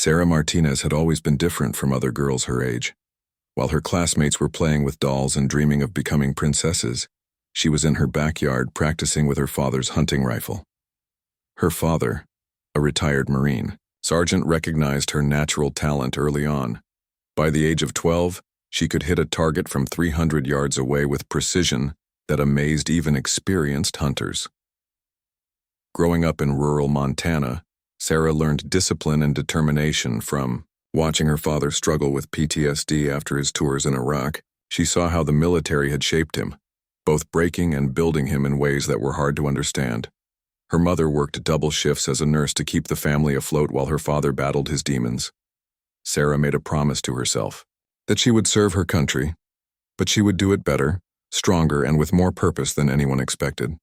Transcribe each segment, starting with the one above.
Sarah Martinez had always been different from other girls her age. While her classmates were playing with dolls and dreaming of becoming princesses, she was in her backyard practicing with her father's hunting rifle. Her father, a retired Marine, sergeant, recognized her natural talent early on. By the age of 12, she could hit a target from 300 yards away with precision that amazed even experienced hunters. Growing up in rural Montana, Sarah learned discipline and determination from watching her father struggle with PTSD after his tours in Iraq. She saw how the military had shaped him, both breaking and building him in ways that were hard to understand. Her mother worked double shifts as a nurse to keep the family afloat while her father battled his demons. Sarah made a promise to herself that she would serve her country, but she would do it better, stronger, and with more purpose than anyone expected.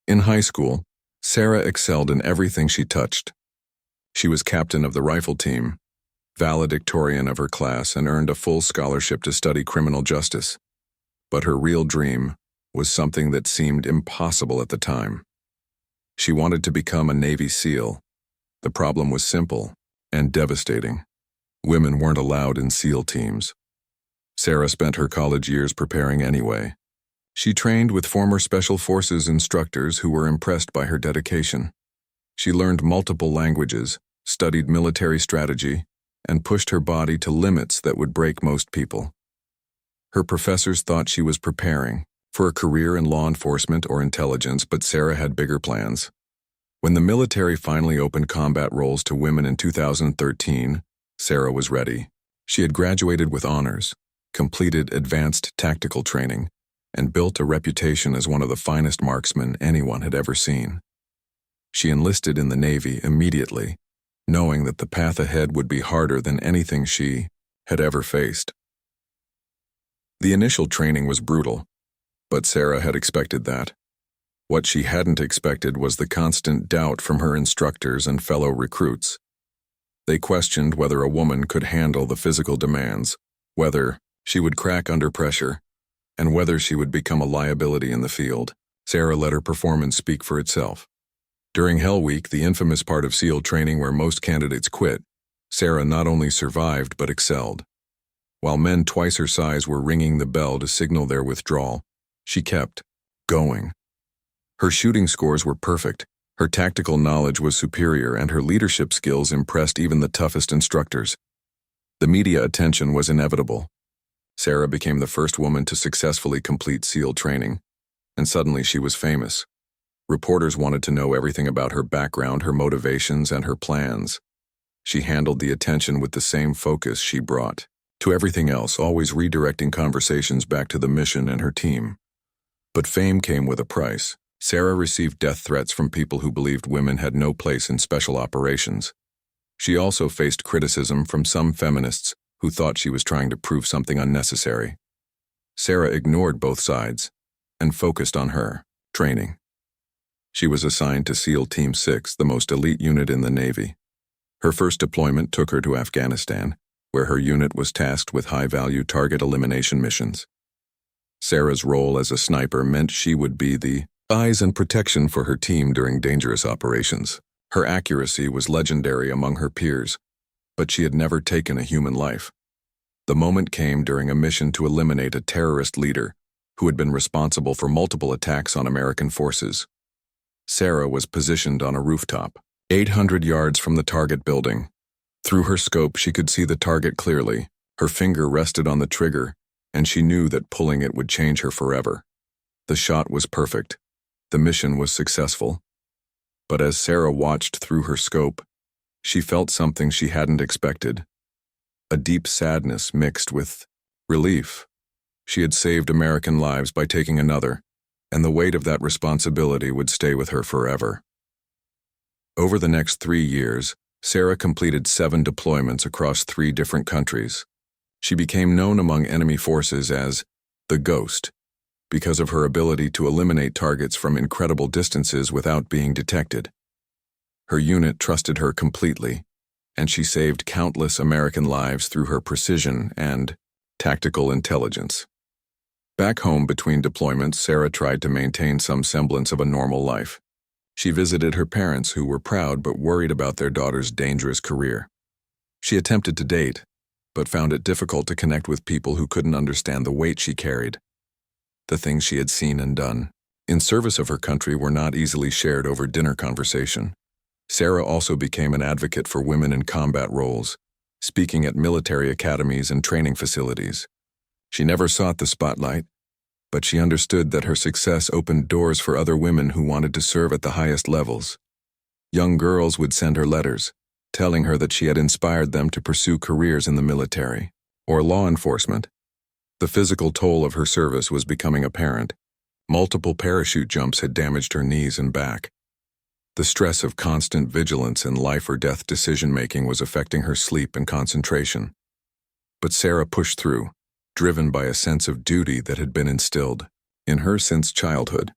In high school, Sarah excelled in everything she touched. She was captain of the rifle team, valedictorian of her class, and earned a full scholarship to study criminal justice. But her real dream was something that seemed impossible at the time. She wanted to become a Navy SEAL. The problem was simple and devastating. Women weren't allowed in SEAL teams. Sarah spent her college years preparing anyway. She trained with former Special Forces instructors who were impressed by her dedication. She learned multiple languages, studied military strategy, and pushed her body to limits that would break most people. Her professors thought she was preparing for a career in law enforcement or intelligence, but Sarah had bigger plans. When the military finally opened combat roles to women in 2013, Sarah was ready. She had graduated with honors, completed advanced tactical training, and built a reputation as one of the finest marksmen anyone had ever seen. She enlisted in the Navy immediately, knowing that the path ahead would be harder than anything she had ever faced. The initial training was brutal, but Sarah had expected that. What she hadn't expected was the constant doubt from her instructors and fellow recruits. They questioned whether a woman could handle the physical demands, whether she would crack under pressure, and whether she would become a liability in the field. Sarah let her performance speak for itself. During Hell Week, the infamous part of SEAL training where most candidates quit, Sarah not only survived but excelled. While men twice her size were ringing the bell to signal their withdrawal, she kept going. Her shooting scores were perfect, her tactical knowledge was superior, and her leadership skills impressed even the toughest instructors. The media attention was inevitable. Sarah became the first woman to successfully complete SEAL training, and suddenly she was famous. Reporters wanted to know everything about her background, her motivations, and her plans. She handled the attention with the same focus she brought to everything else, always redirecting conversations back to the mission and her team. But fame came with a price. Sarah received death threats from people who believed women had no place in special operations. She also faced criticism from some feminists who thought she was trying to prove something unnecessary. Sarah ignored both sides and focused on her training. She was assigned to SEAL Team 6, the most elite unit in the Navy. Her first deployment took her to Afghanistan, where her unit was tasked with high-value target elimination missions. Sarah's role as a sniper meant she would be the eyes and protection for her team during dangerous operations. Her accuracy was legendary among her peers, but she had never taken a human life. The moment came during a mission to eliminate a terrorist leader who had been responsible for multiple attacks on American forces. Sarah was positioned on a rooftop, 800 yards from the target building. Through her scope, she could see the target clearly. Her finger rested on the trigger, and she knew that pulling it would change her forever. The shot was perfect. The mission was successful. But as Sarah watched through her scope, she felt something she hadn't expected. A deep sadness mixed with relief. She had saved American lives by taking another, and the weight of that responsibility would stay with her forever. Over the next 3 years, Sarah completed 7 deployments across 3 different countries. She became known among enemy forces as the Ghost because of her ability to eliminate targets from incredible distances without being detected. Her unit trusted her completely, and she saved countless American lives through her precision and tactical intelligence. Back home between deployments, Sarah tried to maintain some semblance of a normal life. She visited her parents, who were proud but worried about their daughter's dangerous career. She attempted to date, but found it difficult to connect with people who couldn't understand the weight she carried. The things she had seen and done in service of her country were not easily shared over dinner conversation. Sarah also became an advocate for women in combat roles, speaking at military academies and training facilities. She never sought the spotlight, but she understood that her success opened doors for other women who wanted to serve at the highest levels. Young girls would send her letters, telling her that she had inspired them to pursue careers in the military or law enforcement. The physical toll of her service was becoming apparent. Multiple parachute jumps had damaged her knees and back. The stress of constant vigilance and life-or-death decision-making was affecting her sleep and concentration. But Sarah pushed through, driven by a sense of duty that had been instilled in her since childhood.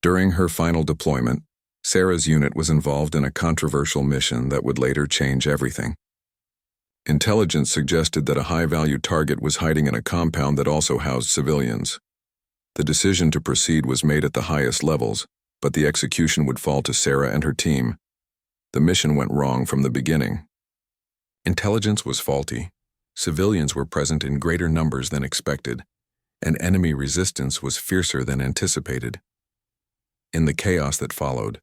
During her final deployment, Sarah's unit was involved in a controversial mission that would later change everything. Intelligence suggested that a high-value target was hiding in a compound that also housed civilians. The decision to proceed was made at the highest levels, but the execution would fall to Sarah and her team. The mission went wrong from the beginning. Intelligence was faulty, civilians were present in greater numbers than expected, and enemy resistance was fiercer than anticipated. In the chaos that followed,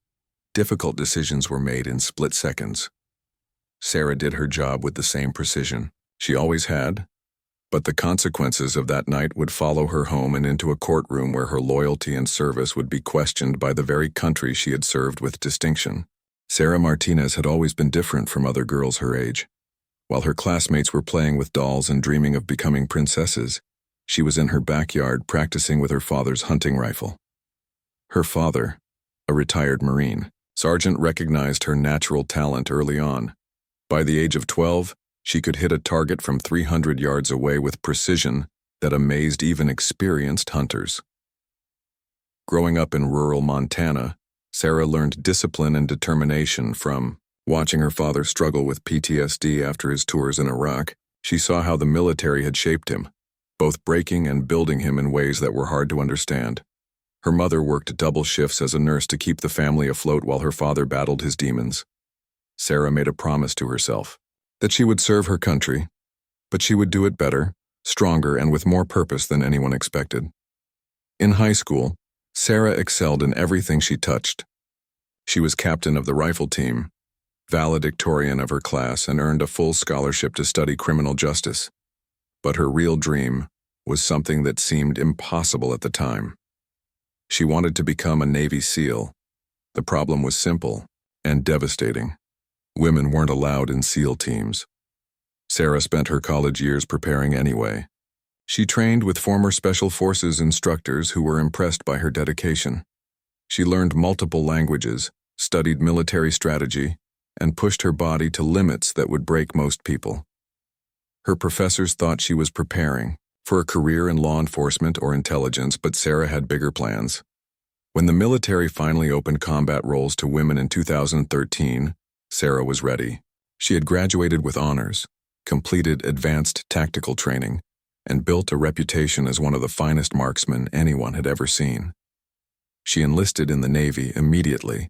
difficult decisions were made in split seconds. Sarah did her job with the same precision she always had, but the consequences of that night would follow her home and into a courtroom where her loyalty and service would be questioned by the very country she had served with distinction. Sarah Martinez had always been different from other girls her age. While her classmates were playing with dolls and dreaming of becoming princesses, she was in her backyard practicing with her father's hunting rifle. Her father, a retired Marine sergeant, recognized her natural talent early on. By the age of 12, she could hit a target from 300 yards away with precision that amazed even experienced hunters. Growing up in rural Montana, Sarah learned discipline and determination from watching her father struggle with PTSD after his tours in Iraq. She saw how the military had shaped him, both breaking and building him in ways that were hard to understand. Her mother worked double shifts as a nurse to keep the family afloat while her father battled his demons. Sarah made a promise to herself that she would serve her country, but she would do it better, stronger, and with more purpose than anyone expected. In high school, Sarah excelled in everything she touched. She was captain of the rifle team, valedictorian of her class, and earned a full scholarship to study criminal justice. But her real dream was something that seemed impossible at the time. She wanted to become a Navy SEAL. The problem was simple and devastating. Women weren't allowed in SEAL teams. Sarah spent her college years preparing anyway. She trained with former Special Forces instructors who were impressed by her dedication. She learned multiple languages, studied military strategy, and pushed her body to limits that would break most people. Her professors thought she was preparing for a career in law enforcement or intelligence, but Sarah had bigger plans. When the military finally opened combat roles to women in 2013, Sarah was ready. She had graduated with honors, completed advanced tactical training, and built a reputation as one of the finest marksmen anyone had ever seen. She enlisted in the Navy immediately,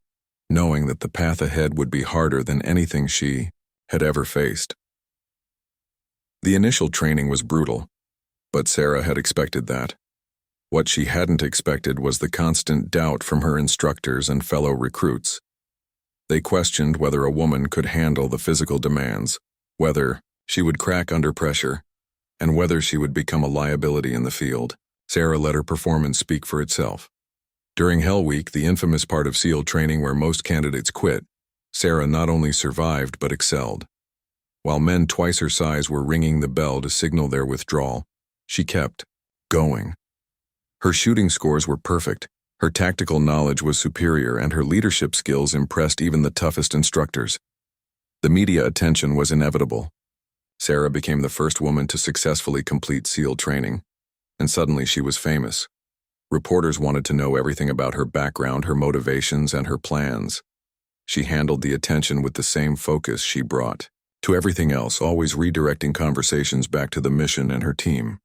knowing that the path ahead would be harder than anything she had ever faced. The initial training was brutal, but Sarah had expected that. What she hadn't expected was the constant doubt from her instructors and fellow recruits. They questioned whether a woman could handle the physical demands, whether she would crack under pressure, and whether she would become a liability in the field. Sarah let her performance speak for itself. During Hell Week, the infamous part of SEAL training where most candidates quit, Sarah not only survived but excelled. While men twice her size were ringing the bell to signal their withdrawal, she kept going. Her shooting scores were perfect, her tactical knowledge was superior, and her leadership skills impressed even the toughest instructors. The media attention was inevitable. Sarah became the first woman to successfully complete SEAL training, and suddenly she was famous. Reporters wanted to know everything about her background, her motivations, and her plans. She handled the attention with the same focus she brought to everything else, always redirecting conversations back to the mission and her team.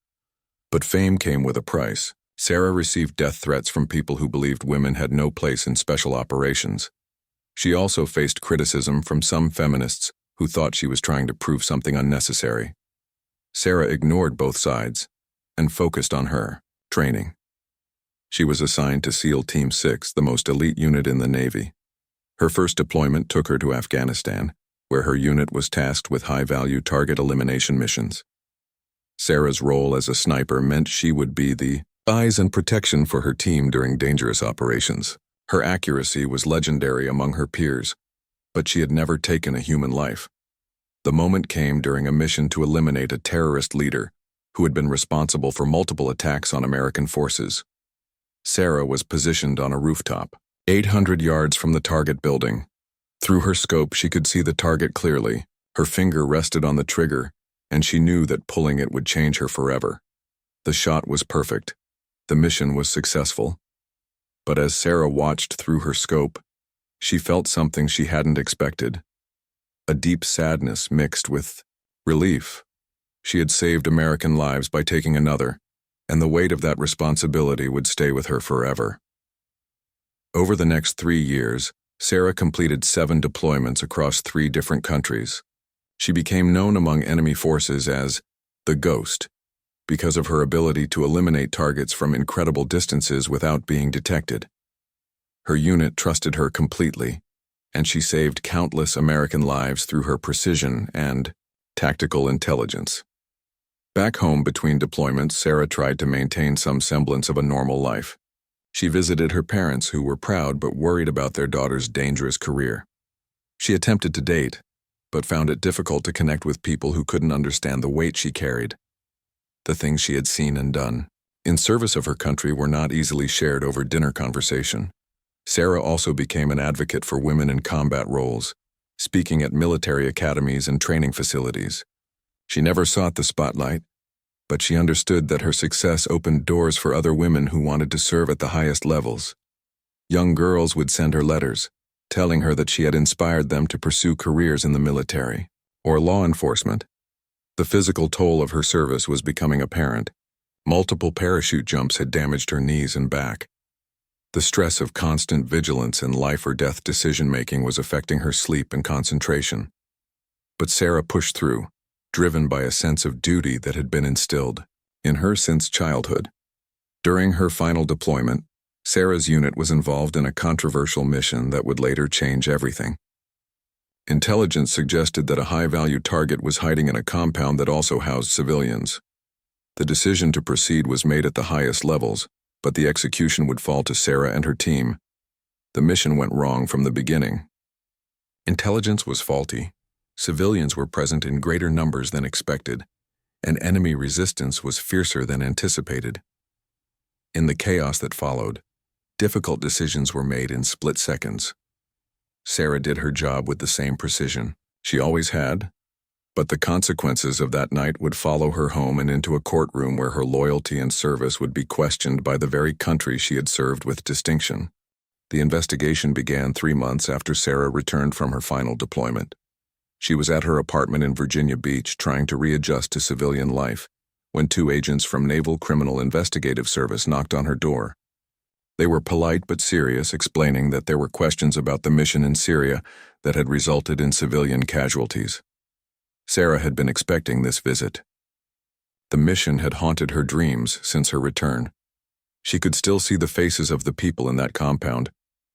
But fame came with a price. Sarah received death threats from people who believed women had no place in special operations. She also faced criticism from some feminists who thought she was trying to prove something unnecessary. Sarah ignored both sides and focused on her training. She was assigned to SEAL Team 6, the most elite unit in the Navy. Her first deployment took her to Afghanistan, where her unit was tasked with high-value target elimination missions. Sarah's role as a sniper meant she would be the eyes and protection for her team during dangerous operations. Her accuracy was legendary among her peers, but she had never taken a human life. The moment came during a mission to eliminate a terrorist leader who had been responsible for multiple attacks on American forces. Sarah was positioned on a rooftop, 800 yards from the target building. Through her scope, she could see the target clearly. Her finger rested on the trigger, and she knew that pulling it would change her forever. The shot was perfect. The mission was successful. But as Sarah watched through her scope, she felt something she hadn't expected. A deep sadness mixed with relief. She had saved American lives by taking another, and the weight of that responsibility would stay with her forever. Over the next 3 years, Sarah completed 7 deployments across 3 different countries. She became known among enemy forces as the Ghost because of her ability to eliminate targets from incredible distances without being detected. Her unit trusted her completely, and she saved countless American lives through her precision and tactical intelligence. Back home between deployments, Sarah tried to maintain some semblance of a normal life. She visited her parents, who were proud but worried about their daughter's dangerous career. She attempted to date, but found it difficult to connect with people who couldn't understand the weight she carried. The things she had seen and done in service of her country were not easily shared over dinner conversation. Sarah also became an advocate for women in combat roles, speaking at military academies and training facilities. She never sought the spotlight, but she understood that her success opened doors for other women who wanted to serve at the highest levels. Young girls would send her letters, telling her that she had inspired them to pursue careers in the military or law enforcement. The physical toll of her service was becoming apparent. Multiple parachute jumps had damaged her knees and back. The stress of constant vigilance and life-or-death decision-making was affecting her sleep and concentration. But Sarah pushed through, driven by a sense of duty that had been instilled in her since childhood. During her final deployment, Sarah's unit was involved in a controversial mission that would later change everything. Intelligence suggested that a high-value target was hiding in a compound that also housed civilians. The decision to proceed was made at the highest levels, but the execution would fall to Sarah and her team. The mission went wrong from the beginning. Intelligence was faulty. Civilians were present in greater numbers than expected, and enemy resistance was fiercer than anticipated. In the chaos that followed, difficult decisions were made in split seconds. Sarah did her job with the same precision she always had, but the consequences of that night would follow her home and into a courtroom where her loyalty and service would be questioned by the very country she had served with distinction. The investigation began 3 months after Sarah returned from her final deployment. She was at her apartment in Virginia Beach trying to readjust to civilian life when 2 agents from Naval Criminal Investigative Service knocked on her door. They were polite but serious, explaining that there were questions about the mission in Syria that had resulted in civilian casualties. Sarah had been expecting this visit. The mission had haunted her dreams since her return. She could still see the faces of the people in that compound,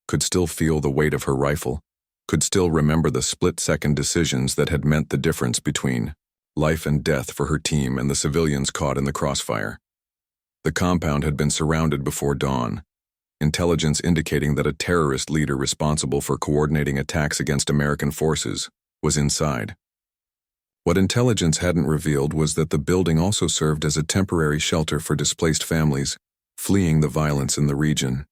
could still feel the weight of her rifle, could still remember the split-second decisions that had meant the difference between life and death for her team and the civilians caught in the crossfire. The compound had been surrounded before dawn, intelligence indicating that a terrorist leader responsible for coordinating attacks against American forces was inside. What intelligence hadn't revealed was that the building also served as a temporary shelter for displaced families fleeing the violence in the region.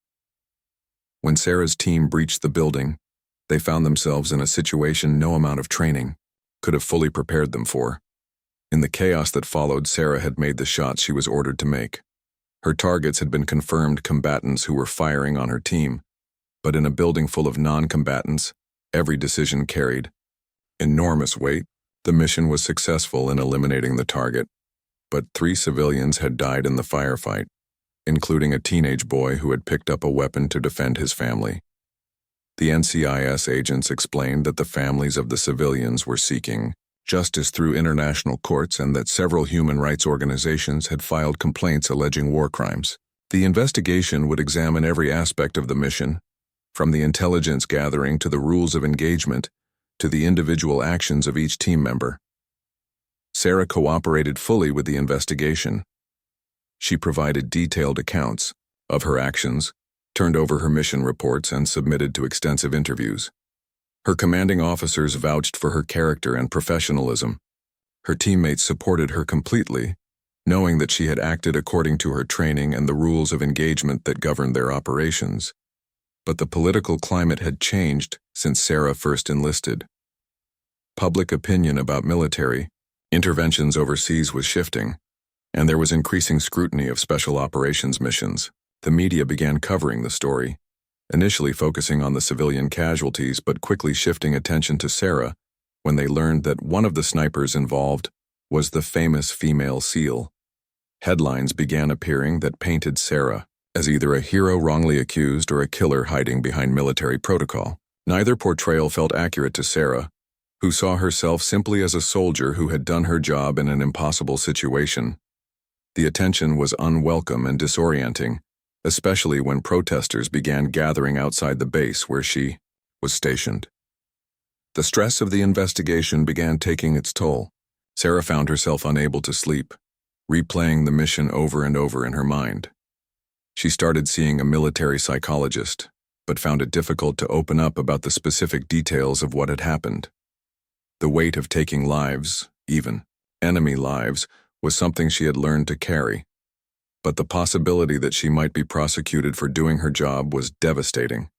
When Sarah's team breached the building, they found themselves in a situation no amount of training could have fully prepared them for. In the chaos that followed, Sarah had made the shots she was ordered to make. Her targets had been confirmed combatants who were firing on her team, but in a building full of non-combatants, every decision carried enormous weight. The mission was successful in eliminating the target, but 3 civilians had died in the firefight, including a teenage boy who had picked up a weapon to defend his family. The NCIS agents explained that the families of the civilians were seeking justice through international courts and that several human rights organizations had filed complaints alleging war crimes. The investigation would examine every aspect of the mission, from the intelligence gathering to the rules of engagement to the individual actions of each team member. Sarah cooperated fully with the investigation. She provided detailed accounts of her actions, turned over her mission reports, and submitted to extensive interviews. Her commanding officers vouched for her character and professionalism. Her teammates supported her completely, knowing that she had acted according to her training and the rules of engagement that governed their operations. But the political climate had changed since Sarah first enlisted. Public opinion about military interventions overseas was shifting, and there was increasing scrutiny of special operations missions. The media began covering the story, initially focusing on the civilian casualties but quickly shifting attention to Sarah when they learned that one of the snipers involved was the famous female SEAL. Headlines began appearing that painted Sarah as either a hero wrongly accused or a killer hiding behind military protocol. Neither portrayal felt accurate to Sarah, who saw herself simply as a soldier who had done her job in an impossible situation. The attention was unwelcome and disorienting, especially when protesters began gathering outside the base where she was stationed. The stress of the investigation began taking its toll. Sarah found herself unable to sleep, replaying the mission over and over in her mind. She started seeing a military psychologist, but found it difficult to open up about the specific details of what had happened. The weight of taking lives, even enemy lives, was something she had learned to carry. But the possibility that she might be prosecuted for doing her job was devastating.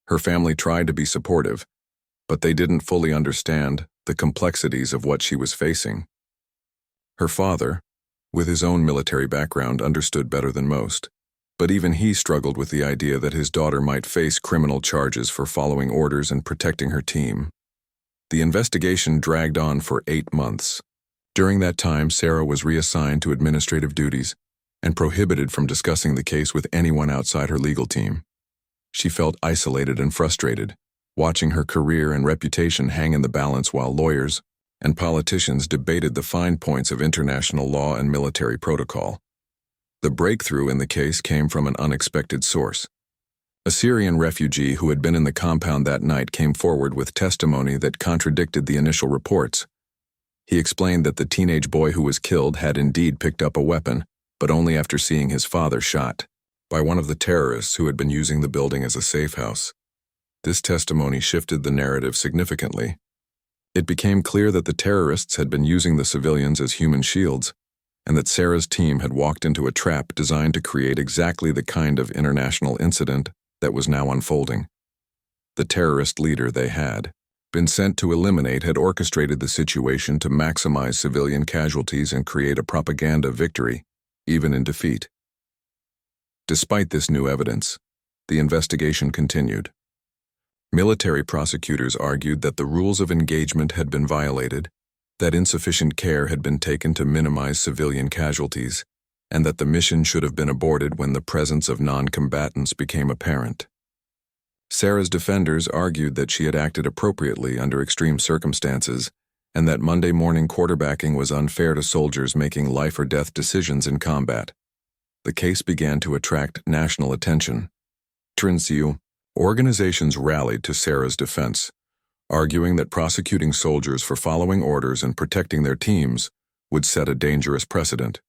Her family tried to be supportive, but they didn't fully understand the complexities of what she was facing. Her father, with his own military background, understood better than most, but even he struggled with the idea that his daughter might face criminal charges for following orders and protecting her team. The investigation dragged on for 8 months. During that time, Sarah was reassigned to administrative duties and prohibited from discussing the case with anyone outside her legal team. She felt isolated and frustrated, watching her career and reputation hang in the balance while lawyers and politicians debated the fine points of international law and military protocol. The breakthrough in the case came from an unexpected source. A Syrian refugee who had been in the compound that night came forward with testimony that contradicted the initial reports. He explained that the teenage boy who was killed had indeed picked up a weapon, but only after seeing his father shot by one of the terrorists who had been using the building as a safe house. This testimony shifted the narrative significantly. It became clear that the terrorists had been using the civilians as human shields, and that Sarah's team had walked into a trap designed to create exactly the kind of international incident that was now unfolding. The terrorist leader they had been sent to eliminate had orchestrated the situation to maximize civilian casualties and create a propaganda victory, even in defeat. Despite this new evidence, the investigation continued. Military prosecutors argued that the rules of engagement had been violated, that insufficient care had been taken to minimize civilian casualties, and that the mission should have been aborted when the presence of non-combatants became apparent. Sarah's defenders argued that she had acted appropriately under extreme circumstances, and that Monday morning quarterbacking was unfair to soldiers making life-or-death decisions in combat. The case began to attract national attention. Organizations rallied to Sarah's defense, arguing that prosecuting soldiers for following orders and protecting their teams would set a dangerous precedent.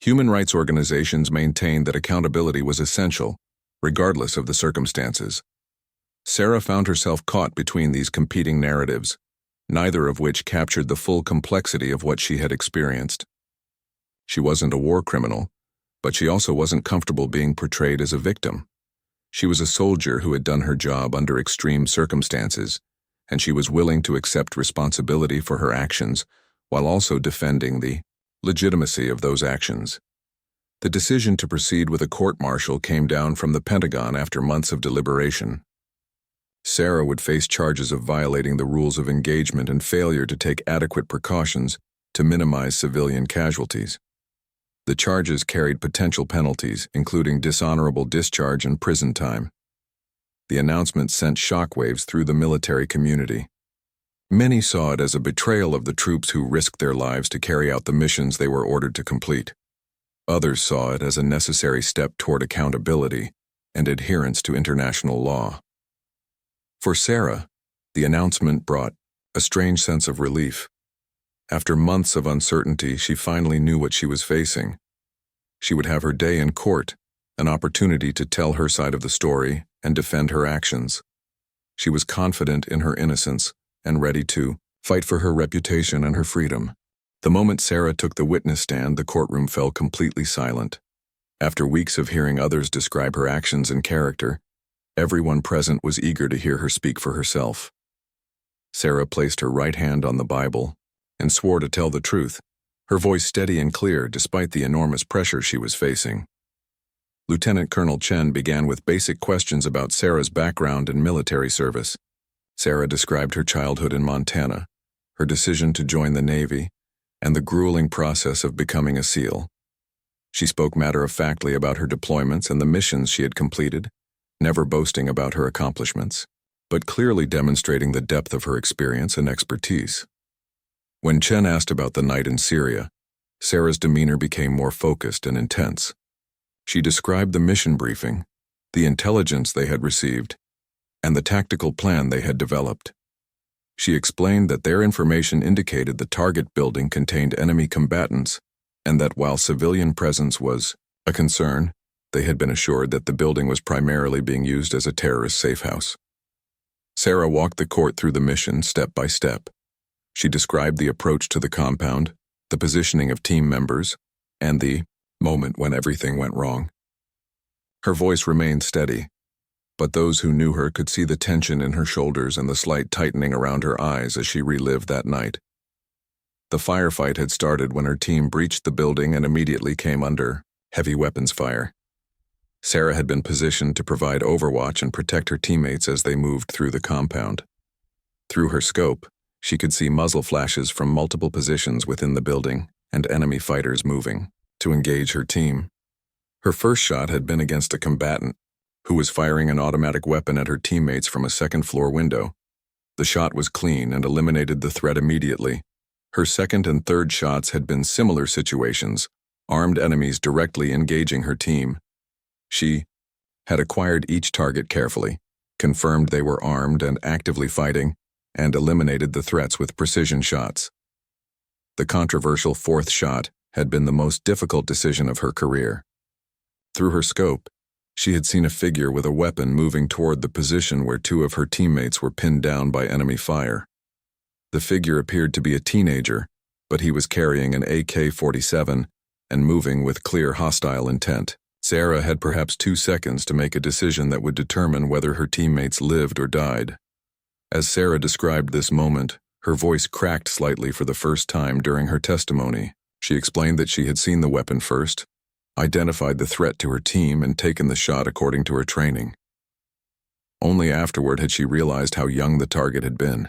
Human rights organizations maintained that accountability was essential, regardless of the circumstances. Sarah found herself caught between these competing narratives, neither of which captured the full complexity of what she had experienced. She wasn't a war criminal, but she also wasn't comfortable being portrayed as a victim. She was a soldier who had done her job under extreme circumstances, and she was willing to accept responsibility for her actions while also defending the legitimacy of those actions. The decision to proceed with a court-martial came down from the Pentagon after months of deliberation. Sarah would face charges of violating the rules of engagement and failure to take adequate precautions to minimize civilian casualties. The charges carried potential penalties, including dishonorable discharge and prison time. The announcement sent shockwaves through the military community. Many saw it as a betrayal of the troops who risked their lives to carry out the missions they were ordered to complete. Others saw it as a necessary step toward accountability and adherence to international law. For Sarah, the announcement brought a strange sense of relief. After months of uncertainty, she finally knew what she was facing. She would have her day in court, an opportunity to tell her side of the story and defend her actions. She was confident in her innocence and ready to fight for her reputation and her freedom. The moment Sarah took the witness stand, the courtroom fell completely silent. After weeks of hearing others describe her actions and character, everyone present was eager to hear her speak for herself. Sarah placed her right hand on the Bible and swore to tell the truth, her voice steady and clear despite the enormous pressure she was facing. Lieutenant Colonel Chen began with basic questions about Sarah's background and military service. Sarah described her childhood in Montana, her decision to join the Navy, and the grueling process of becoming a SEAL. She spoke matter-of-factly about her deployments and the missions she had completed, never boasting about her accomplishments, but clearly demonstrating the depth of her experience and expertise. When Chen asked about the night in Syria, Sarah's demeanor became more focused and intense. She described the mission briefing, the intelligence they had received, and the tactical plan they had developed. She explained that their information indicated the target building contained enemy combatants, and that while civilian presence was a concern, they had been assured that the building was primarily being used as a terrorist safe house. Sarah walked the court through the mission step by step. She described the approach to the compound, the positioning of team members, and the moment when everything went wrong. Her voice remained steady, but those who knew her could see the tension in her shoulders and the slight tightening around her eyes as she relived that night. The firefight had started when her team breached the building and immediately came under heavy weapons fire. Sarah had been positioned to provide overwatch and protect her teammates as they moved through the compound. Through her scope, she could see muzzle flashes from multiple positions within the building and enemy fighters moving to engage her team. Her first shot had been against a combatant who was firing an automatic weapon at her teammates from a second-floor window. The shot was clean and eliminated the threat immediately. Her second and third shots had been similar situations, armed enemies directly engaging her team. She had acquired each target carefully, confirmed they were armed and actively fighting, and eliminated the threats with precision shots. The controversial fourth shot had been the most difficult decision of her career. Through her scope, she had seen a figure with a weapon moving toward the position where two of her teammates were pinned down by enemy fire. The figure appeared to be a teenager, but he was carrying an AK-47 and moving with clear hostile intent. Sarah had perhaps 2 seconds to make a decision that would determine whether her teammates lived or died. As Sarah described this moment, her voice cracked slightly for the first time during her testimony. She explained that she had seen the weapon first, identified the threat to her team, and taken the shot according to her training. Only afterward had she realized how young the target had been.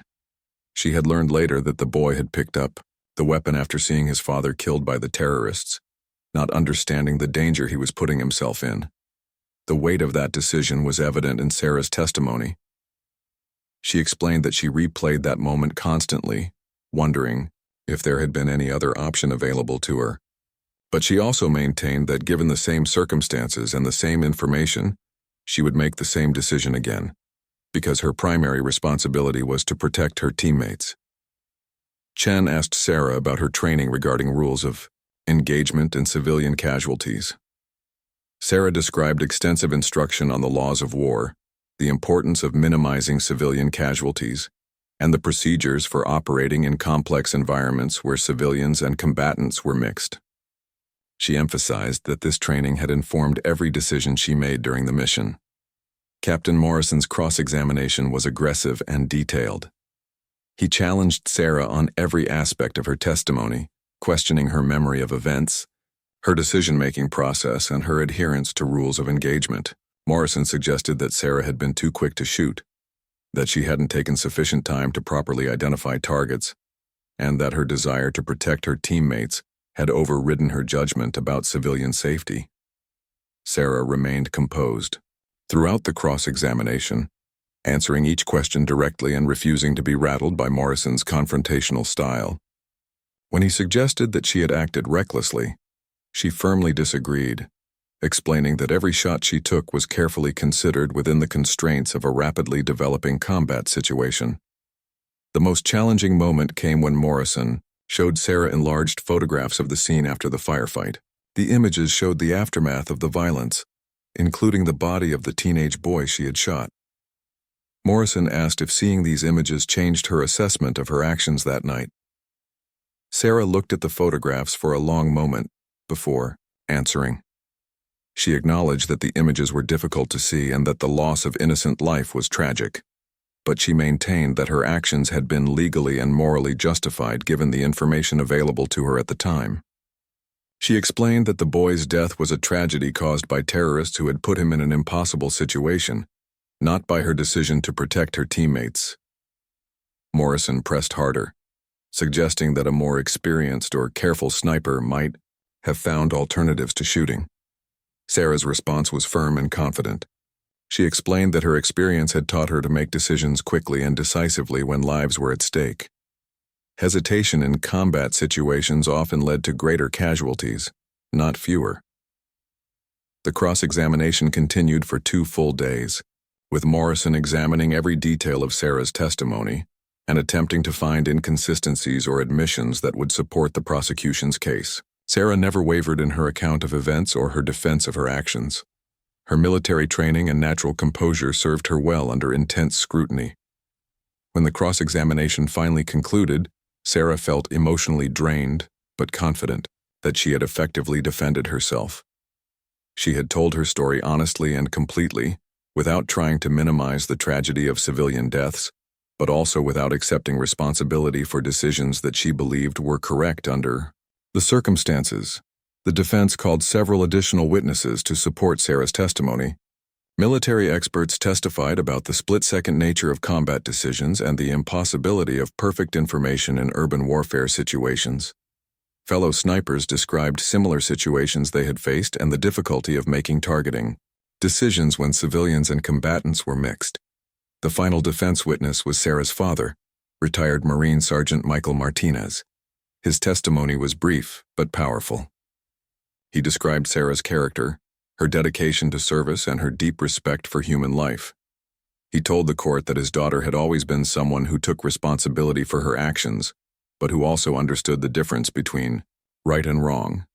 She had learned later that the boy had picked up the weapon after seeing his father killed by the terrorists, not understanding the danger he was putting himself in. The weight of that decision was evident in Sarah's testimony. She explained that she replayed that moment constantly, wondering if there had been any other option available to her. But she also maintained that given the same circumstances and the same information, she would make the same decision again, because her primary responsibility was to protect her teammates. Chen asked Sarah about her training regarding rules of engagement and civilian casualties. Sarah described extensive instruction on the laws of war, the importance of minimizing civilian casualties, and the procedures for operating in complex environments where civilians and combatants were mixed. She emphasized that this training had informed every decision she made during the mission. Captain Morrison's cross-examination was aggressive and detailed. He challenged Sarah on every aspect of her testimony, questioning her memory of events, her decision-making process, and her adherence to rules of engagement. Morrison suggested that Sarah had been too quick to shoot, that she hadn't taken sufficient time to properly identify targets, and that her desire to protect her teammates had overridden her judgment about civilian safety. Sarah remained composed. Throughout the cross-examination, answering each question directly and refusing to be rattled by Morrison's confrontational style. When he suggested that she had acted recklessly, she firmly disagreed, explaining that every shot she took was carefully considered within the constraints of a rapidly developing combat situation. The most challenging moment came when Morrison showed Sarah enlarged photographs of the scene after the firefight. The images showed the aftermath of the violence, including the body of the teenage boy she had shot. Morrison asked if seeing these images changed her assessment of her actions that night. Sarah looked at the photographs for a long moment before answering. She acknowledged that the images were difficult to see and that the loss of innocent life was tragic, but she maintained that her actions had been legally and morally justified given the information available to her at the time. She explained that the boy's death was a tragedy caused by terrorists who had put him in an impossible situation, not by her decision to protect her teammates. Morrison pressed harder, suggesting that a more experienced or careful sniper might have found alternatives to shooting. Sarah's response was firm and confident. She explained that her experience had taught her to make decisions quickly and decisively when lives were at stake. Hesitation in combat situations often led to greater casualties, not fewer. The cross-examination continued for 2 full days, with Morrison examining every detail of Sarah's testimony and attempting to find inconsistencies or admissions that would support the prosecution's case. Sarah never wavered in her account of events or her defense of her actions. Her military training and natural composure served her well under intense scrutiny. When the cross-examination finally concluded, Sarah felt emotionally drained, but confident that she had effectively defended herself. She had told her story honestly and completely, without trying to minimize the tragedy of civilian deaths, but also without accepting responsibility for decisions that she believed were correct under the circumstances. The defense called several additional witnesses to support Sarah's testimony. Military experts testified about the split-second nature of combat decisions and the impossibility of perfect information in urban warfare situations. Fellow snipers described similar situations they had faced and the difficulty of making targeting decisions when civilians and combatants were mixed. The final defense witness was Sarah's father, retired Marine Sergeant Michael Martinez. His testimony was brief but powerful. He described Sarah's character, her dedication to service, and her deep respect for human life. He told the court that his daughter had always been someone who took responsibility for her actions, but who also understood the difference between right and wrong.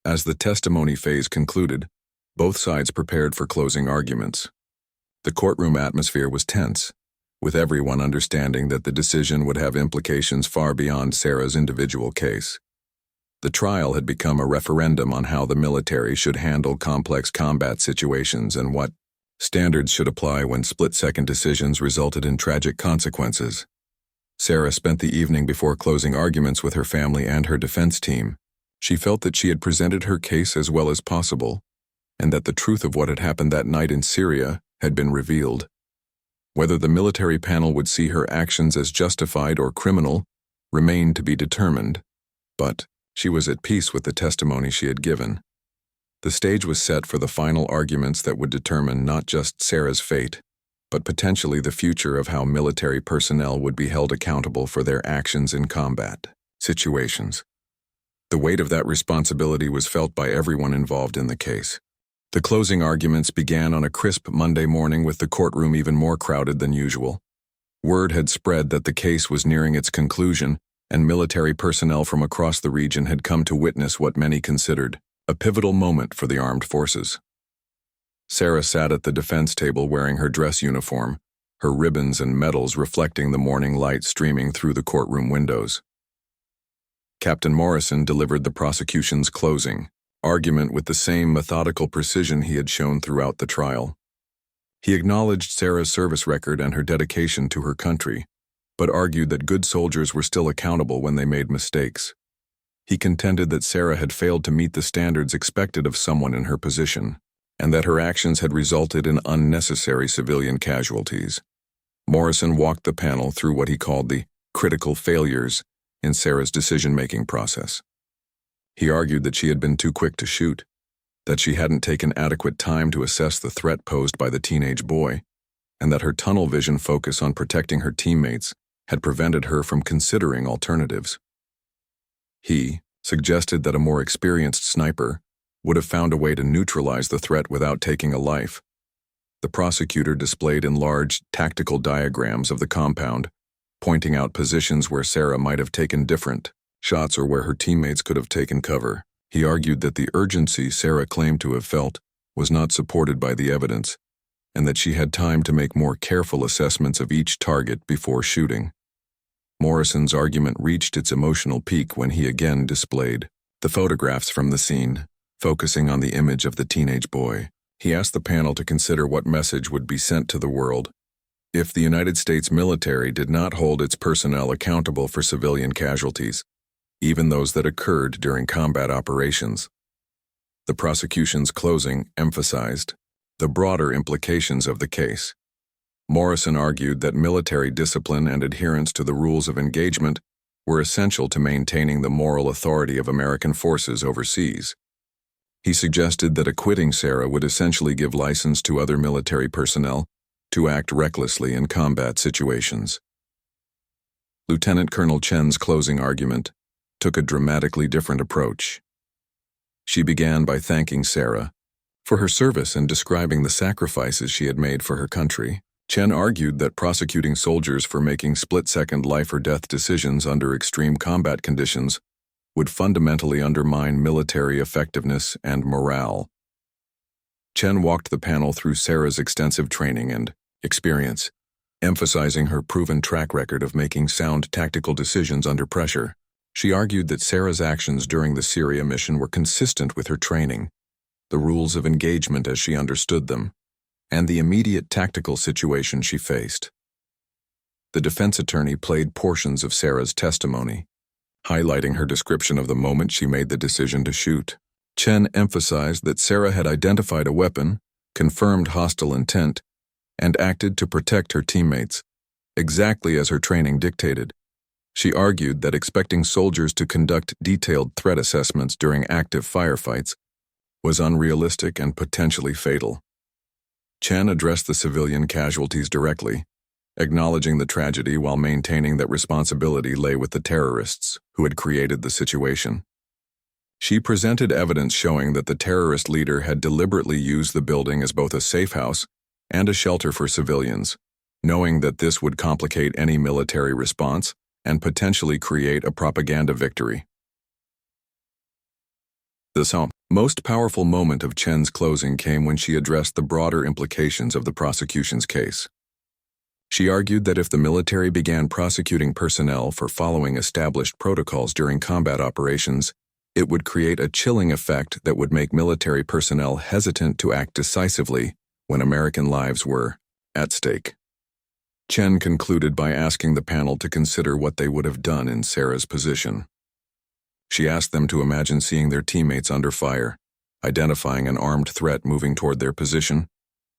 As the testimony phase concluded, both sides prepared for closing arguments. The courtroom atmosphere was tense, with everyone understanding that the decision would have implications far beyond Sarah's individual case. The trial had become a referendum on how the military should handle complex combat situations and what standards should apply when split-second decisions resulted in tragic consequences. Sarah spent the evening before closing arguments with her family and her defense team. She felt that she had presented her case as well as possible, and that the truth of what had happened that night in Syria had been revealed. Whether the military panel would see her actions as justified or criminal remained to be determined, but she was at peace with the testimony she had given. The stage was set for the final arguments that would determine not just Sarah's fate, but potentially the future of how military personnel would be held accountable for their actions in combat situations. The weight of that responsibility was felt by everyone involved in the case. The closing arguments began on a crisp Monday morning with the courtroom even more crowded than usual. Word had spread that the case was nearing its conclusion, and military personnel from across the region had come to witness what many considered a pivotal moment for the armed forces. Sarah sat at the defense table wearing her dress uniform, her ribbons and medals reflecting the morning light streaming through the courtroom windows. Captain Morrison delivered the prosecution's closing argument with the same methodical precision he had shown throughout the trial. He acknowledged Sarah's service record and her dedication to her country, but argued that good soldiers were still accountable when they made mistakes. He contended that Sarah had failed to meet the standards expected of someone in her position, and that her actions had resulted in unnecessary civilian casualties. Morrison walked the panel through what he called the critical failures in Sarah's decision-making process. He argued that she had been too quick to shoot, that she hadn't taken adequate time to assess the threat posed by the teenage boy, and that her tunnel vision focus on protecting her teammates had prevented her from considering alternatives. He suggested that a more experienced sniper would have found a way to neutralize the threat without taking a life. The prosecutor displayed enlarged tactical diagrams of the compound, pointing out positions where Sarah might have taken different shots or where her teammates could have taken cover. He argued that the urgency Sarah claimed to have felt was not supported by the evidence, and that she had time to make more careful assessments of each target before shooting. Morrison's argument reached its emotional peak when he again displayed the photographs from the scene, focusing on the image of the teenage boy. He asked the panel to consider what message would be sent to the world if the United States military did not hold its personnel accountable for civilian casualties, even those that occurred during combat operations. The prosecution's closing emphasized the broader implications of the case. Morrison argued that military discipline and adherence to the rules of engagement were essential to maintaining the moral authority of American forces overseas. He suggested that acquitting Sarah would essentially give license to other military personnel to act recklessly in combat situations. Lieutenant Colonel Chen's closing argument took a dramatically different approach. She began by thanking Sarah for her service and describing the sacrifices she had made for her country. Chen argued that prosecuting soldiers for making split-second life-or-death decisions under extreme combat conditions would fundamentally undermine military effectiveness and morale. Chen walked the panel through Sarah's extensive training and experience, emphasizing her proven track record of making sound tactical decisions under pressure. She argued that Sarah's actions during the Syria mission were consistent with her training, the rules of engagement as she understood them, and the immediate tactical situation she faced. The defense attorney played portions of Sarah's testimony, highlighting her description of the moment she made the decision to shoot. Chen emphasized that Sarah had identified a weapon, confirmed hostile intent, and acted to protect her teammates, exactly as her training dictated. She argued that expecting soldiers to conduct detailed threat assessments during active firefights was unrealistic and potentially fatal. Chen addressed the civilian casualties directly, acknowledging the tragedy while maintaining that responsibility lay with the terrorists who had created the situation. She presented evidence showing that the terrorist leader had deliberately used the building as both a safe house and a shelter for civilians, knowing that this would complicate any military response and potentially create a propaganda victory. The most powerful moment of Chen's closing came when she addressed the broader implications of the prosecution's case. She argued that if the military began prosecuting personnel for following established protocols during combat operations, it would create a chilling effect that would make military personnel hesitant to act decisively when American lives were at stake. Chen concluded by asking the panel to consider what they would have done in Sarah's position. She asked them to imagine seeing their teammates under fire, identifying an armed threat moving toward their position,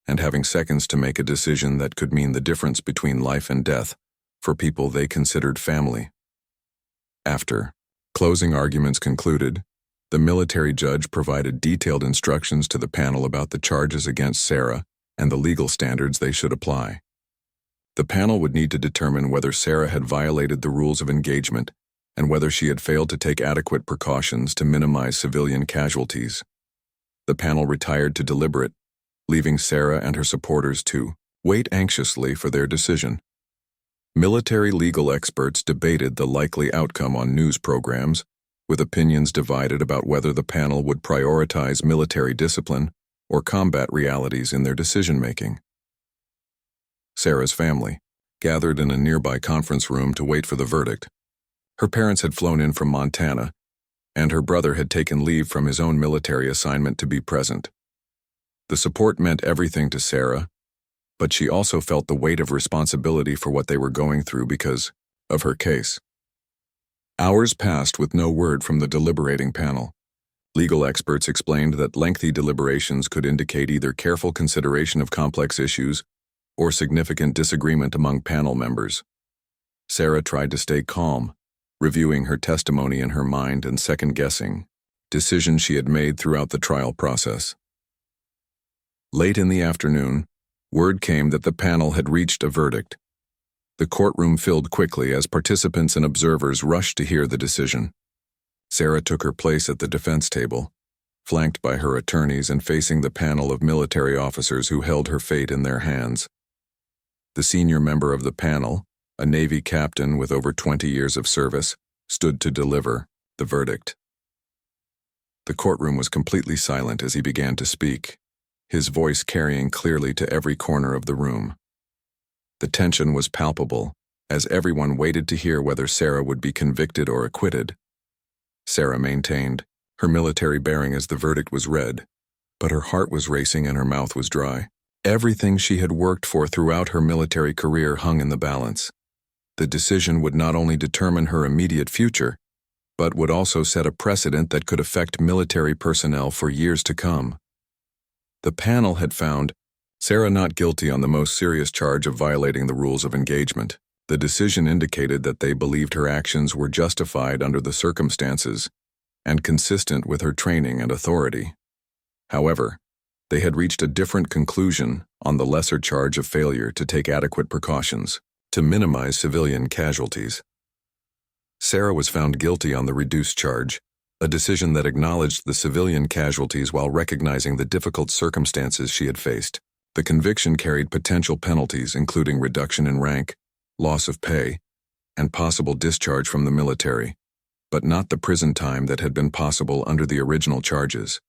and having seconds to make a decision that could mean the difference between life and death for people they considered family. After closing arguments concluded, the military judge provided detailed instructions to the panel about the charges against Sarah and the legal standards they should apply. The panel would need to determine whether Sarah had violated the rules of engagement and whether she had failed to take adequate precautions to minimize civilian casualties. The panel retired to deliberate, leaving Sarah and her supporters to wait anxiously for their decision. Military legal experts debated the likely outcome on news programs, with opinions divided about whether the panel would prioritize military discipline or combat realities in their decision-making. Sarah's family gathered in a nearby conference room to wait for the verdict. Her parents had flown in from Montana, and her brother had taken leave from his own military assignment to be present. The support meant everything to Sarah, but she also felt the weight of responsibility for what they were going through because of her case. Hours passed with no word from the deliberating panel. Legal experts explained that lengthy deliberations could indicate either careful consideration of complex issues or significant disagreement among panel members. Sarah tried to stay calm, reviewing her testimony in her mind and second-guessing decisions she had made throughout the trial process. Late in the afternoon, word came that the panel had reached a verdict. The courtroom filled quickly as participants and observers rushed to hear the decision. Sarah took her place at the defense table, flanked by her attorneys and facing the panel of military officers who held her fate in their hands. The senior member of the panel, a Navy captain with over 20 years of service, stood to deliver the verdict. The courtroom was completely silent as he began to speak, his voice carrying clearly to every corner of the room. The tension was palpable, as everyone waited to hear whether Sarah would be convicted or acquitted. Sarah maintained, her military bearing as the verdict was read, but her heart was racing and her mouth was dry. Everything she had worked for throughout her military career hung in the balance. The decision would not only determine her immediate future, but would also set a precedent that could affect military personnel for years to come. The panel had found Sarah not guilty on the most serious charge of violating the rules of engagement. The decision indicated that they believed her actions were justified under the circumstances and consistent with her training and authority. However, they had reached a different conclusion on the lesser charge of failure to take adequate precautions to minimize civilian casualties. Sarah was found guilty on the reduced charge, a decision that acknowledged the civilian casualties while recognizing the difficult circumstances she had faced. The conviction carried potential penalties including reduction in rank, loss of pay, and possible discharge from the military, but not the prison time that had been possible under the original charges.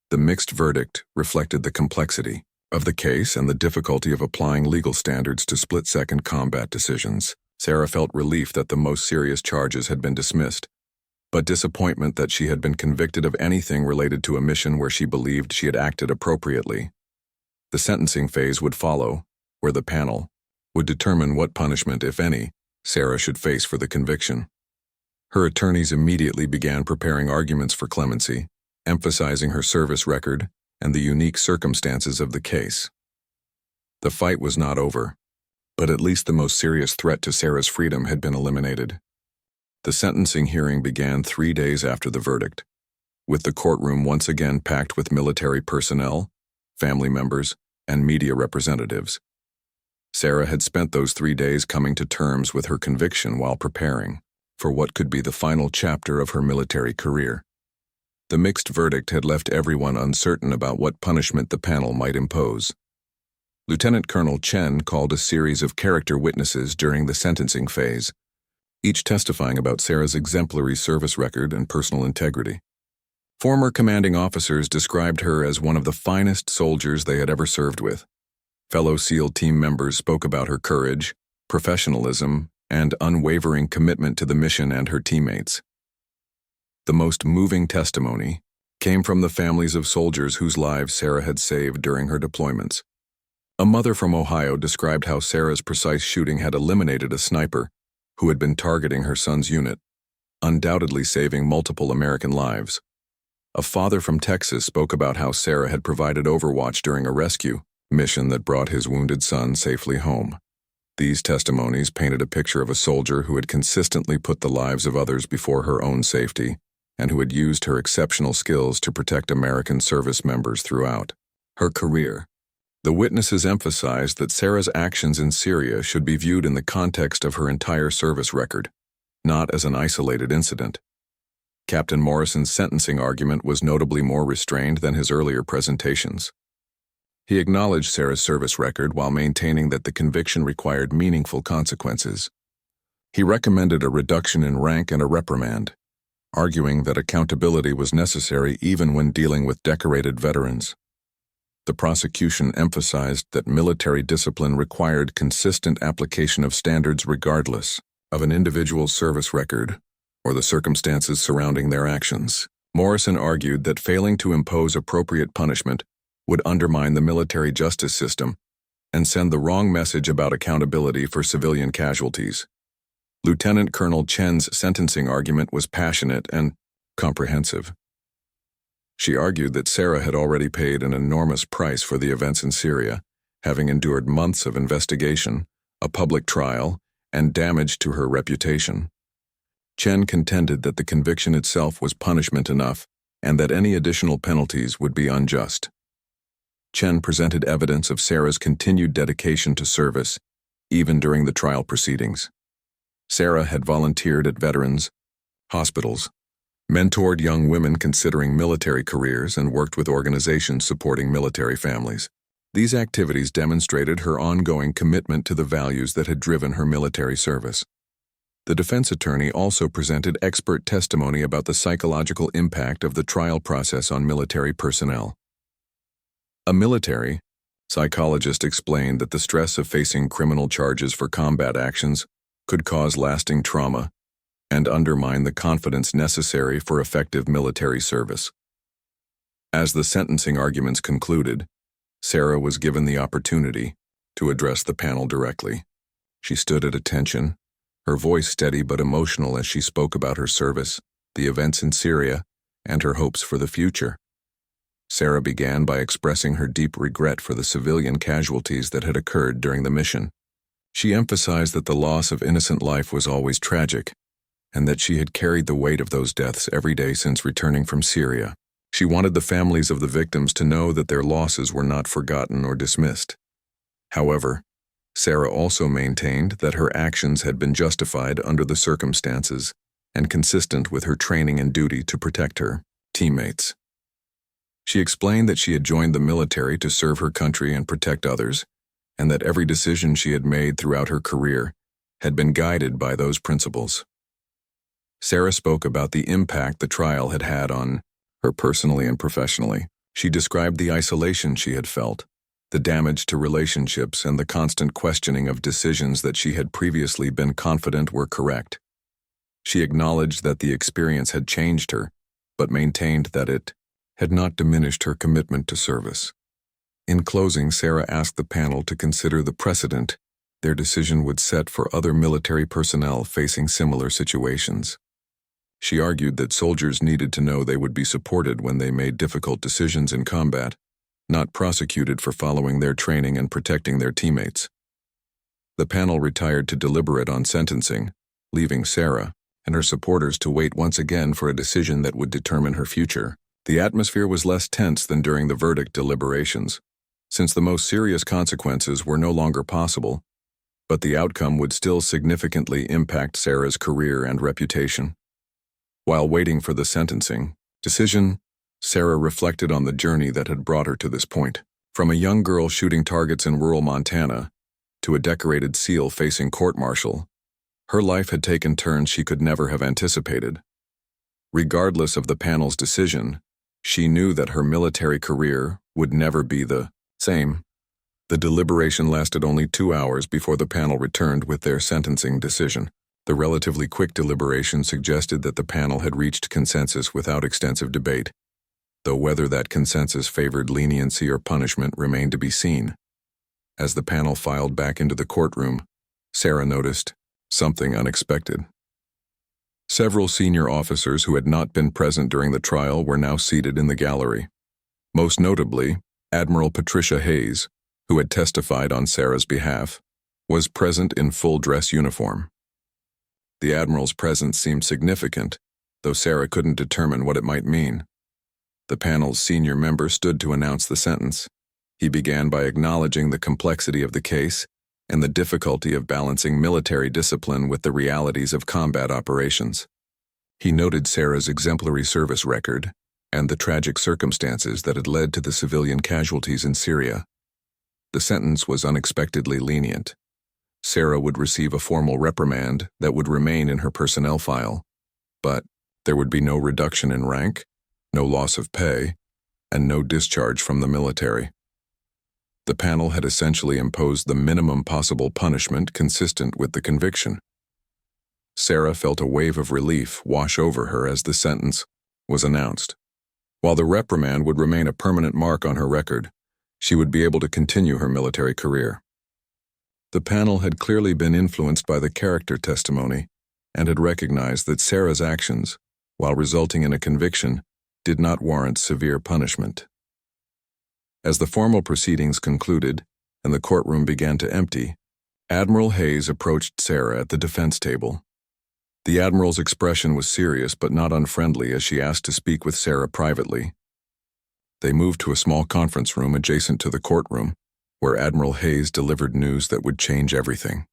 The mixed verdict reflected the complexity of the case and the difficulty of applying legal standards to split-second combat decisions. Sarah felt relief that the most serious charges had been dismissed, but disappointment that she had been convicted of anything related to a mission where she believed she had acted appropriately. The sentencing phase would follow, where the panel would determine what punishment, if any, Sarah should face for the conviction. Her attorneys immediately began preparing arguments for clemency, emphasizing her service record and the unique circumstances of the case. The fight was not over, but at least the most serious threat to Sarah's freedom had been eliminated. The sentencing hearing began 3 days after the verdict, with the courtroom once again packed with military personnel, family members, and media representatives. Sarah had spent those 3 days coming to terms with her conviction while preparing for what could be the final chapter of her military career. The mixed verdict had left everyone uncertain about what punishment the panel might impose. Lieutenant Colonel Chen called a series of character witnesses during the sentencing phase, each testifying about Sarah's exemplary service record and personal integrity. Former commanding officers described her as one of the finest soldiers they had ever served with. Fellow SEAL team members spoke about her courage, professionalism, and unwavering commitment to the mission and her teammates. The most moving testimony came from the families of soldiers whose lives Sarah had saved during her deployments. A mother from Ohio described how Sarah's precise shooting had eliminated a sniper who had been targeting her son's unit, undoubtedly saving multiple American lives. A father from Texas spoke about how Sarah had provided overwatch during a rescue mission that brought his wounded son safely home. These testimonies painted a picture of a soldier who had consistently put the lives of others before her own safety, and who had used her exceptional skills to protect American service members throughout her career. The witnesses emphasized that Sarah's actions in Syria should be viewed in the context of her entire service record, not as an isolated incident. Captain Morrison's sentencing argument was notably more restrained than his earlier presentations. He acknowledged Sarah's service record while maintaining that the conviction required meaningful consequences. He recommended a reduction in rank and a reprimand, arguing that accountability was necessary even when dealing with decorated veterans. The prosecution emphasized that military discipline required consistent application of standards regardless of an individual's service record or the circumstances surrounding their actions. Morrison argued that failing to impose appropriate punishment would undermine the military justice system and send the wrong message about accountability for civilian casualties. Lieutenant Colonel Chen's sentencing argument was passionate and comprehensive. She argued that Sarah had already paid an enormous price for the events in Syria, having endured months of investigation, a public trial, and damage to her reputation. Chen contended that the conviction itself was punishment enough and that any additional penalties would be unjust. Chen presented evidence of Sarah's continued dedication to service, even during the trial proceedings. Sarah had volunteered at veterans, hospitals, mentored young women considering military careers, and worked with organizations supporting military families. These activities demonstrated her ongoing commitment to the values that had driven her military service. The defense attorney also presented expert testimony about the psychological impact of the trial process on military personnel. A military psychologist explained that the stress of facing criminal charges for combat actions could cause lasting trauma and undermine the confidence necessary for effective military service. As the sentencing arguments concluded, Sarah was given the opportunity to address the panel directly. She stood at attention, her voice steady but emotional as she spoke about her service, the events in Syria, and her hopes for the future. Sarah began by expressing her deep regret for the civilian casualties that had occurred during the mission. She emphasized that the loss of innocent life was always tragic, and that she had carried the weight of those deaths every day since returning from Syria. She wanted the families of the victims to know that their losses were not forgotten or dismissed. However, Sarah also maintained that her actions had been justified under the circumstances and consistent with her training and duty to protect her teammates. She explained that she had joined the military to serve her country and protect others, and that every decision she had made throughout her career had been guided by those principles. Sarah spoke about the impact the trial had had on her personally and professionally. She described the isolation she had felt, the damage to relationships, and the constant questioning of decisions that she had previously been confident were correct. She acknowledged that the experience had changed her, but maintained that it had not diminished her commitment to service. In closing, Sarah asked the panel to consider the precedent their decision would set for other military personnel facing similar situations. She argued that soldiers needed to know they would be supported when they made difficult decisions in combat, not prosecuted for following their training and protecting their teammates. The panel retired to deliberate on sentencing, leaving Sarah and her supporters to wait once again for a decision that would determine her future. The atmosphere was less tense than during the verdict deliberations, since the most serious consequences were no longer possible, but the outcome would still significantly impact Sarah's career and reputation. While waiting for the sentencing decision, Sarah reflected on the journey that had brought her to this point. From a young girl shooting targets in rural Montana to a decorated SEAL facing court-martial, her life had taken turns she could never have anticipated. Regardless of the panel's decision, she knew that her military career would never be the same. The deliberation lasted only 2 hours before the panel returned with their sentencing decision. The relatively quick deliberation suggested that the panel had reached consensus without extensive debate, though whether that consensus favored leniency or punishment remained to be seen. As the panel filed back into the courtroom, Sarah noticed something unexpected. Several senior officers who had not been present during the trial were now seated in the gallery. Most notably, Admiral Patricia Hayes, who had testified on Sarah's behalf, was present in full dress uniform. The Admiral's presence seemed significant, though Sarah couldn't determine what it might mean. The panel's senior member stood to announce the sentence. He began by acknowledging the complexity of the case and the difficulty of balancing military discipline with the realities of combat operations. He noted Sarah's exemplary service record and the tragic circumstances that had led to the civilian casualties in Syria. The sentence was unexpectedly lenient. Sarah would receive a formal reprimand that would remain in her personnel file, but there would be no reduction in rank, no loss of pay, and no discharge from the military. The panel had essentially imposed the minimum possible punishment consistent with the conviction. Sarah felt a wave of relief wash over her as the sentence was announced. While the reprimand would remain a permanent mark on her record, she would be able to continue her military career. The panel had clearly been influenced by the character testimony and had recognized that Sarah's actions, while resulting in a conviction, did not warrant severe punishment. As the formal proceedings concluded and the courtroom began to empty, Admiral Hayes approached Sarah at the defense table. The Admiral's expression was serious but not unfriendly as she asked to speak with Sarah privately. They moved to a small conference room adjacent to the courtroom, where Admiral Hayes delivered news that would change everything.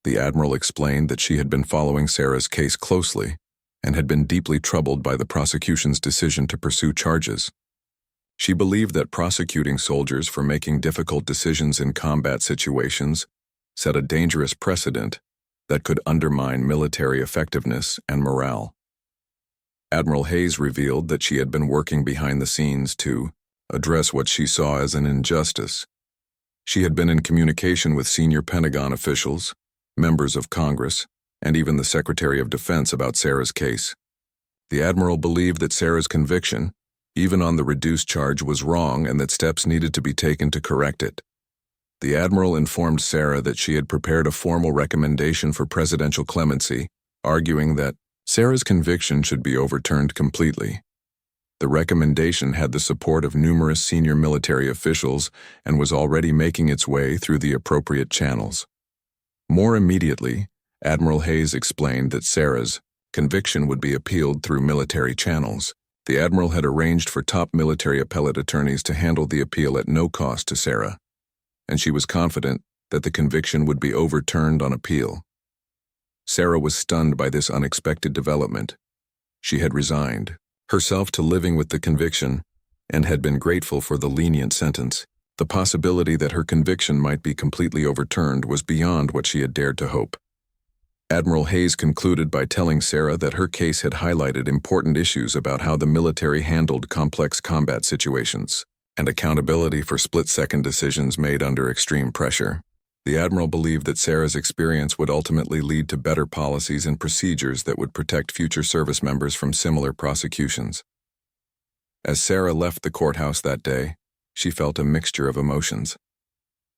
The Admiral explained that she had been following Sarah's case closely and had been deeply troubled by the prosecution's decision to pursue charges. She believed that prosecuting soldiers for making difficult decisions in combat situations set a dangerous precedent that could undermine military effectiveness and morale. Admiral Hayes revealed that she had been working behind the scenes to address what she saw as an injustice. She had been in communication with senior Pentagon officials, members of Congress, and even the Secretary of Defense about Sarah's case. The Admiral believed that Sarah's conviction, even on the reduced charge, was wrong and that steps needed to be taken to correct it. The Admiral informed Sarah that she had prepared a formal recommendation for presidential clemency, arguing that Sarah's conviction should be overturned completely. The recommendation had the support of numerous senior military officials and was already making its way through the appropriate channels. More immediately, Admiral Hayes explained that Sarah's conviction would be appealed through military channels. The Admiral had arranged for top military appellate attorneys to handle the appeal at no cost to Sarah, and she was confident that the conviction would be overturned on appeal. Sarah was stunned by this unexpected development. She had resigned herself to living with the conviction and had been grateful for the lenient sentence. The possibility that her conviction might be completely overturned was beyond what she had dared to hope. Admiral Hayes concluded by telling Sarah that her case had highlighted important issues about how the military handled complex combat situations and accountability for split-second decisions made under extreme pressure. The Admiral believed that Sarah's experience would ultimately lead to better policies and procedures that would protect future service members from similar prosecutions. As Sarah left the courthouse that day, she felt a mixture of emotions.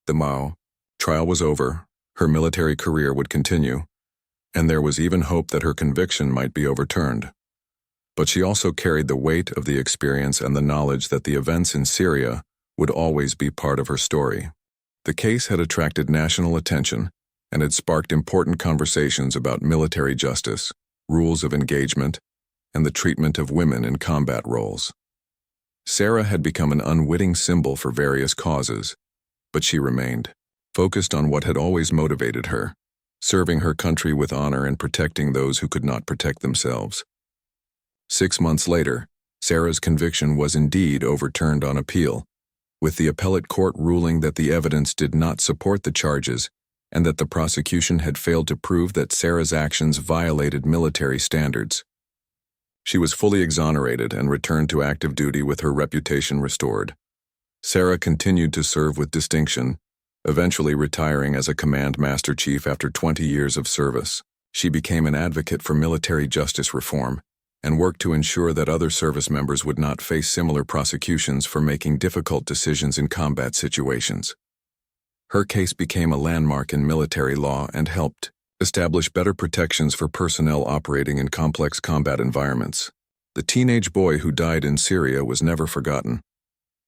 The Mao trial was over, her military career would continue, and there was even hope that her conviction might be overturned. But she also carried the weight of the experience and the knowledge that the events in Syria would always be part of her story. The case had attracted national attention and had sparked important conversations about military justice, rules of engagement, and the treatment of women in combat roles. Sarah had become an unwitting symbol for various causes, but she remained focused on what had always motivated her, serving her country with honor and protecting those who could not protect themselves. 6 months later, Sarah's conviction was indeed overturned on appeal, with the appellate court ruling that the evidence did not support the charges and that the prosecution had failed to prove that Sarah's actions violated military standards. She was fully exonerated and returned to active duty with her reputation restored. Sarah continued to serve with distinction, eventually retiring as a Command Master Chief after 20 years of service. She became an advocate for military justice reform and worked to ensure that other service members would not face similar prosecutions for making difficult decisions in combat situations. Her case became a landmark in military law and helped establish better protections for personnel operating in complex combat environments. The teenage boy who died in Syria was never forgotten.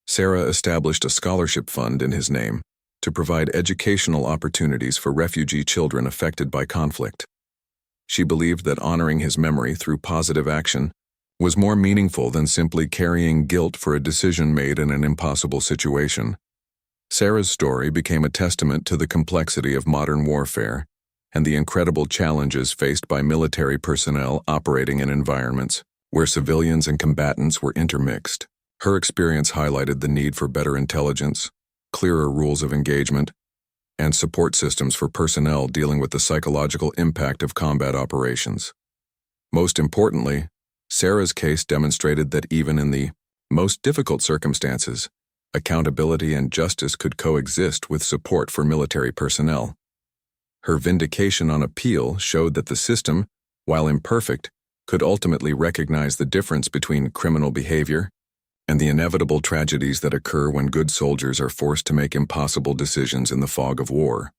Sarah established a scholarship fund in his name to provide educational opportunities for refugee children affected by conflict. She believed that honoring his memory through positive action was more meaningful than simply carrying guilt for a decision made in an impossible situation. Sarah's story became a testament to the complexity of modern warfare and the incredible challenges faced by military personnel operating in environments where civilians and combatants were intermixed. Her experience highlighted the need for better intelligence, clearer rules of engagement, and support systems for personnel dealing with the psychological impact of combat operations. Most importantly, Sarah's case demonstrated that even in the most difficult circumstances, accountability and justice could coexist with support for military personnel. Her vindication on appeal showed that the system, while imperfect, could ultimately recognize the difference between criminal behavior and the inevitable tragedies that occur when good soldiers are forced to make impossible decisions in the fog of war.